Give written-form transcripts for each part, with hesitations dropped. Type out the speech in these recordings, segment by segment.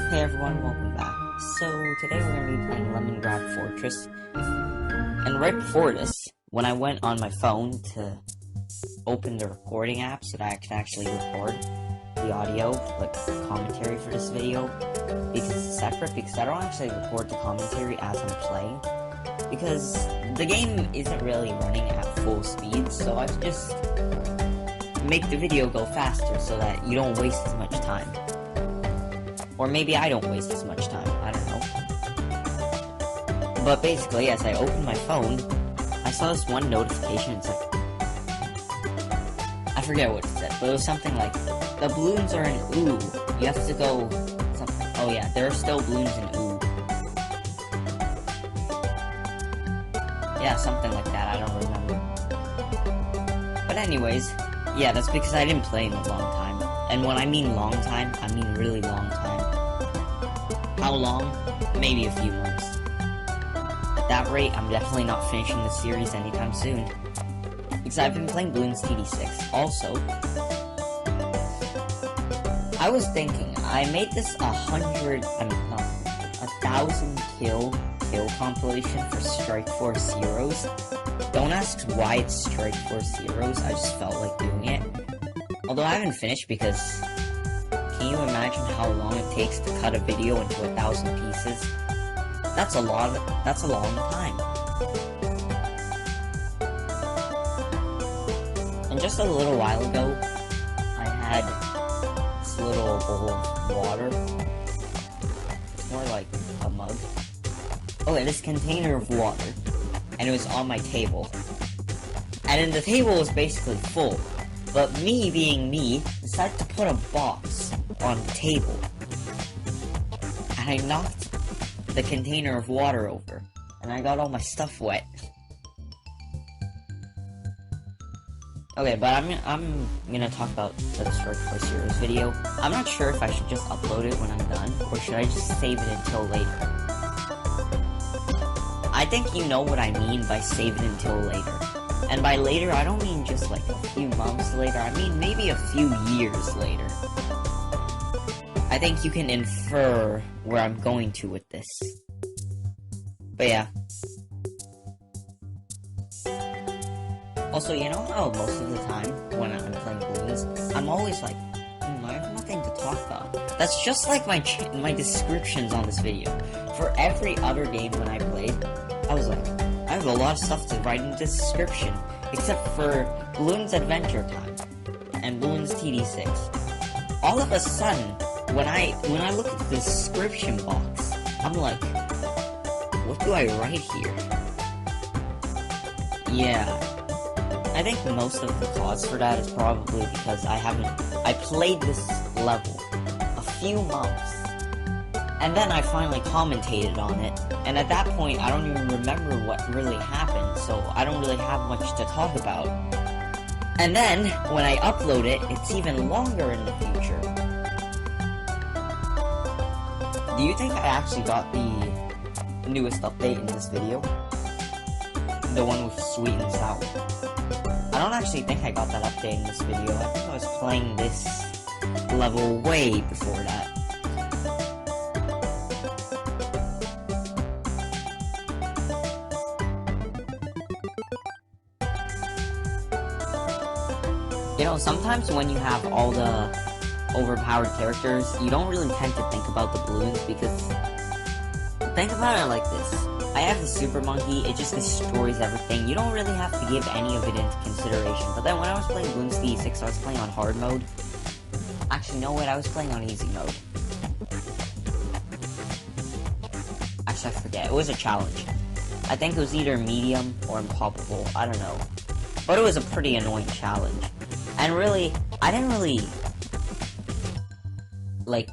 Hey everyone, welcome back. So, today we're going to be playing Lemongrab Fortress. And right before this, when I went on my phone to open the recording app so that I can actually record the audio, like commentary for this video, because it's separate, because I don't actually record the commentary as I'm playing, because the game isn't really running at full speed, so I just make the video go faster so that you don't waste as much time. Or maybe I don't waste as much time, I don't know. But basically, as I opened my phone, I saw this one notification. It's like, I forget what it said, but it was something like, the Bloons are in ooh. You have to go something. Oh yeah, there are still Bloons in ooh. Yeah, something like that, I don't remember. But anyways, yeah, that's because I didn't play in a long time. And when I mean long time, I mean really long time. How long? Maybe a few months. At that rate, I'm definitely not finishing the series anytime soon. Because I've been playing Bloons TD6. Also, I was thinking, I made this 1,000 kill compilation for Strike Force Heroes. Don't ask why it's Strike Force Heroes, I just felt like doing it. Although I haven't finished because, can you imagine how long it takes to cut a video into 1,000 pieces? That's a long time. And just a little while ago, I had this little bowl of water. It's more like a mug. Okay, this container of water. And it was on my table. And then the table was basically full. But me being me, decided to put a box on the table. And I knocked the container of water over. And I got all my stuff wet. Okay, but I'm gonna talk about the Strike Force Heroes video. I'm not sure if I should just upload it when I'm done, or should I just save it until later. I think you know what I mean by save it until later. And by later, I don't mean just like a few months later, I mean maybe a few years later. I think you can infer where I'm going to with this. But yeah. Also, you know how most of the time, when I'm playing Bloons, I'm always like, I have nothing to talk about. That's just like my descriptions on this video. For every other game when I played, I was like, I have a lot of stuff to write in the description, except for Bloons Adventure Time and Bloons TD6. All of a sudden, when I look at the description box, I'm like, what do I write here? Yeah, I think most of the cause for that is probably because I played this level a few months. And then I finally commentated on it, and at that point, I don't even remember what really happened, so I don't really have much to talk about. And then, when I upload it, it's even longer in the future. Do you think I actually got the newest update in this video? The one with sweet and sour. I don't actually think I got that update in this video. I think I was playing this level way before that. You know, sometimes when you have all the overpowered characters, you don't really tend to think about the Bloons, because think about it like this. I have the Super Monkey, it just destroys everything. You don't really have to give any of it into consideration. But then when I was playing Bloons TD6, I was playing on hard mode. Actually, no, wait, I was playing on easy mode. Actually, I forget. It was a challenge. I think it was either medium or impoppable. I don't know. But it was a pretty annoying challenge. And really, I didn't really, like,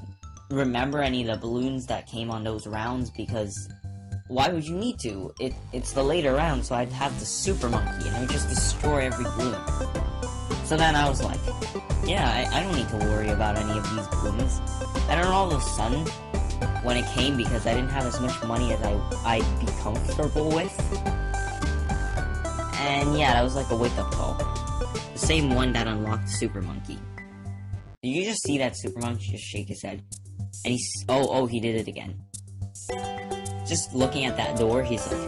remember any of the Bloons that came on those rounds, because why would you need to? It's the later round, so I'd have the Super Monkey, and it would just destroy every Bloon. So then I was like, yeah, I don't need to worry about any of these Bloons. And then all of a sudden, when it came, because I didn't have as much money as I'd be comfortable with, and yeah, that was like a wake-up call. The same one that unlocked the Super Monkey. Did you just see that Super Monkey just shake his head? And he did it again. Just looking at that door, he's like,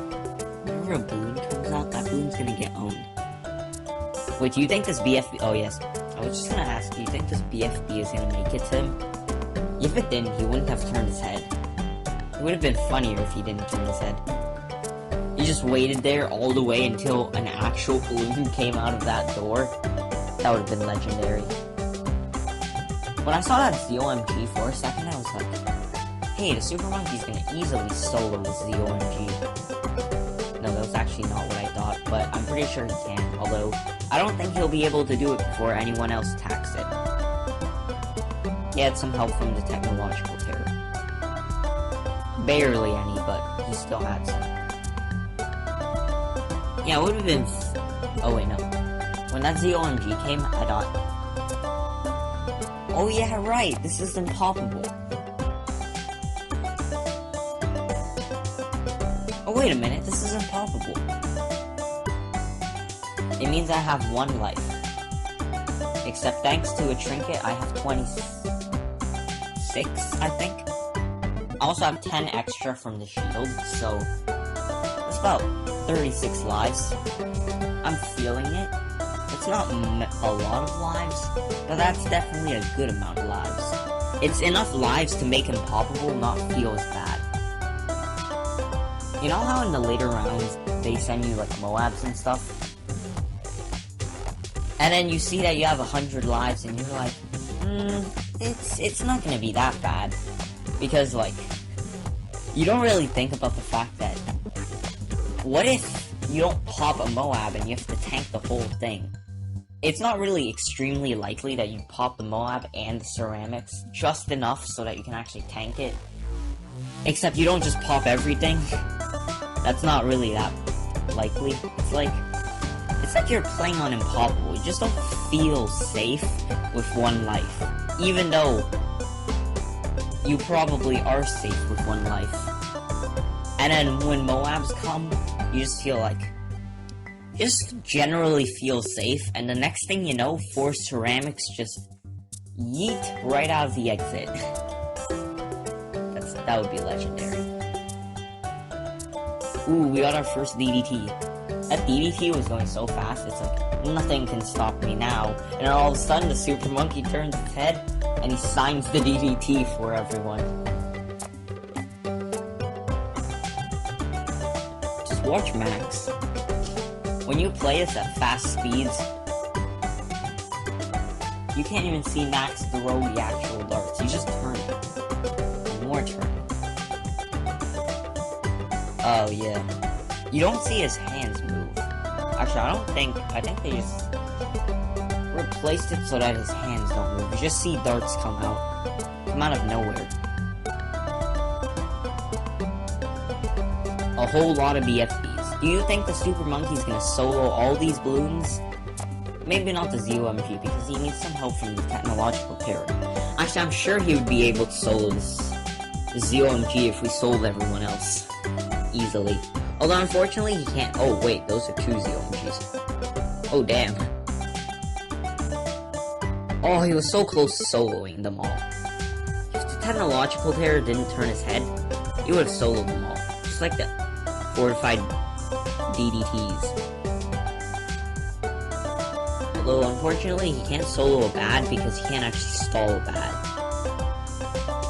whenever a balloon comes out, that balloon's gonna get owned. Wait, do you think this BFB... Oh, yes. I was just gonna ask, do you think this BFB is gonna make it to him? If it didn't, he wouldn't have turned his head. It would have been funnier if he didn't turn his head. He just waited there all the way until an actual balloon came out of that door. That would have been legendary. When I saw that ZOMG for a second, I was like, hey, the Super Monkey's gonna easily solo the ZOMG. No, that was actually not what I thought, but I'm pretty sure he can, although I don't think he'll be able to do it before anyone else attacks it. He had some help from the technological terror. Barely any, but he still had some. Yeah, it would have been... Oh wait, no. When that ZOMG came, I thought... Oh yeah, right, this is Impoppable. Oh wait a minute, this is Impoppable. It means I have 1 life. Except thanks to a trinket, I have 26, I think. I also have 10 extra from the shield, so... It's about 36 lives. I'm feeling it. It's not a lot of lives, but that's definitely a good amount of lives. It's enough lives to make Impoppable not feel as bad. You know how in the later rounds, they send you, like, Moabs and stuff? And then you see that you have 100 lives, and you're like, it's not gonna be that bad. Because, like, you don't really think about the fact that, what if you don't pop a Moab and you have to tank the whole thing? It's not really extremely likely that you pop the Moab and the ceramics just enough so that you can actually tank it. Except you don't just pop everything. That's not really that likely. It's like you're playing on Impoppable. You just don't feel safe with 1 life. Even though you probably are safe with 1 life. And then when Moabs come, you just feel like... just generally feel safe, and the next thing you know, 4 ceramics just yeet right out of the exit. That would be legendary. Ooh, we got our first DDT. That DDT was going so fast, it's like, nothing can stop me now. And then all of a sudden, the Super Monkey turns its head, and he signs the DDT for everyone. Just watch Max. When you play this at fast speeds, you can't even see Max throw the actual darts. You just turn it. And more turn it. Oh, yeah. You don't see his hands move. Actually, I think they just replaced it so that his hands don't move. You just see darts come out of nowhere. A whole lot of BFBs. Do you think the Super Monkey's gonna solo all these balloons? Maybe not the ZOMG, because he needs some help from the technological terror. Actually, I'm sure he would be able to solo the ZOMG if we sold everyone else. Easily. Although, unfortunately, he can't- Oh, wait, those are 2 ZOMGs. Oh, damn. Oh, he was so close to soloing them all. If the technological terror didn't turn his head, he would have soloed them all. Just like the fortified DDTs. Although, unfortunately, he can't solo a bad because he can't actually stall a bad.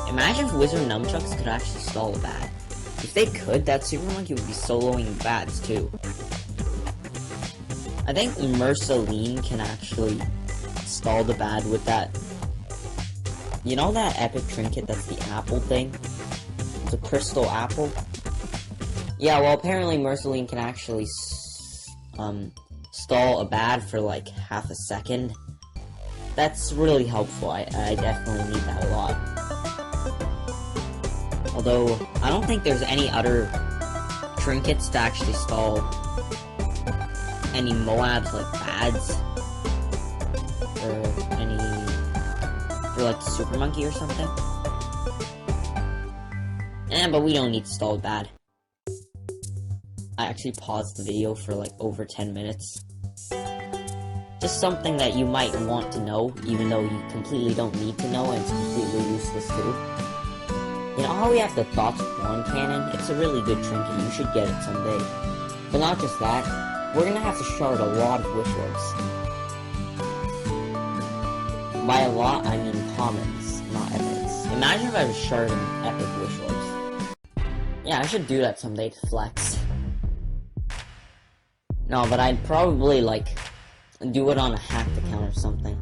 Imagine if Wizard Nunchucks could actually stall a bad. If they could, that Super Monkey would be soloing bads too. I think Merceline can actually stall the bad with that. You know that epic trinket that's the apple thing? It's a crystal apple? Yeah, well, apparently Merceline can actually stall a bad for like half a second. That's really helpful. I definitely need that a lot. Although, I don't think there's any other trinkets to actually stall any Moabs like bads. Or any... for like the Super Monkey or something. But we don't need to stall a bad. I actually paused the video for like over 10 minutes. Just something that you might want to know, even though you completely don't need to know and it's completely useless too. how we have the Thoughts Spawn Cannon? It's a really good trinket. You should get it someday. But not just that, we're gonna have to shard a lot of Wish Orbs. By a lot, I mean commons, not epics. Imagine if I was sharding epic Wish Orbs. Yeah, I should do that someday to flex. No, but I'd probably, like, do it on a hacked account or something.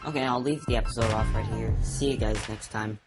Okay, I'll leave the episode off right here. See you guys next time.